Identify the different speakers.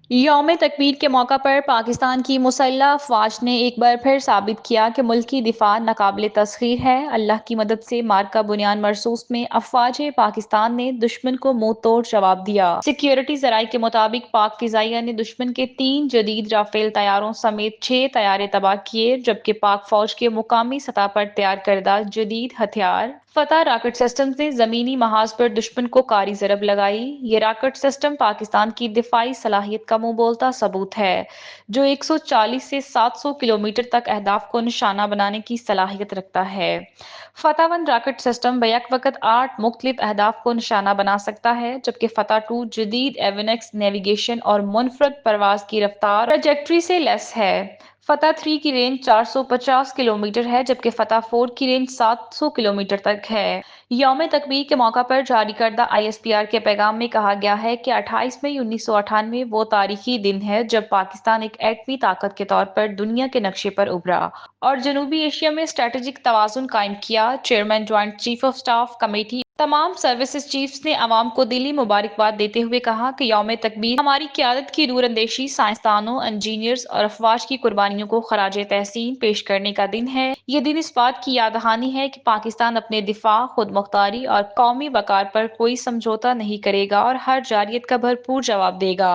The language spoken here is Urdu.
Speaker 1: یوم تکبیر کے موقع پر پاکستان کی مسلح افواج نے ایک بار پھر ثابت کیا کہ ملکی دفاع ناقابل تسخیر ہے۔ اللہ کی مدد سے مارکہ بنیان مرصوص میں افواج پاکستان نے دشمن کو منہ توڑ جواب دیا۔ سیکیورٹی ذرائع کے مطابق پاک فضائیہ نے دشمن کے 3 جدید رافیل طیاروں سمیت 6 طیارے تباہ کیے، جبکہ پاک فوج کے مقامی سطح پر تیار کردہ جدید ہتھیار فتح راکٹ سسٹم نے زمینی محاذ پر دشمن کو کاری ضرب لگائی۔ یہ راکٹ سسٹم پاکستان کی دفاعی صلاحیت کا منہ بولتا ثبوت ہے، جو 140 سے 700 کلومیٹر تک اہداف کو نشانہ بنانے کی صلاحیت رکھتا ہے۔ فتح 1 راکٹ سسٹم بیک وقت 8 مختلف اہداف کو نشانہ بنا سکتا ہے، جبکہ فتح 2 جدید ایونکس نیویگیشن اور منفرد پرواز کی رفتار ٹریجیکٹری سے لیس ہے۔ فتح 3 کی رینج 450 کلومیٹر ہے، جبکہ فتح 4 کی رینج 700 کلومیٹر تک ہے۔ یوم تکبیر کے موقع پر جاری کردہ ISPR کے پیغام میں کہا گیا ہے کہ 28 مئی 1998 وہ تاریخی دن ہے جب پاکستان ایک ایٹمی طاقت کے طور پر دنیا کے نقشے پر ابھرا اور جنوبی ایشیا میں اسٹریٹجک توازن قائم کیا۔ Chairman joint chief of staff committee تمام سروسز چیفز نے عوام کو دلی مبارکباد دیتے ہوئے کہا کہ یوم تکبیر ہماری قیادت کی دور اندیشی، سائنسدانوں، انجینئرز اور افواج کی قربانیوں کو خراج تحسین پیش کرنے کا دن ہے۔ یہ دن اس بات کی یاد دہانی ہے کہ پاکستان اپنے دفاع، خود مختاری اور قومی وقار پر کوئی سمجھوتہ نہیں کرے گا اور ہر جارحیت کا بھرپور جواب دے گا۔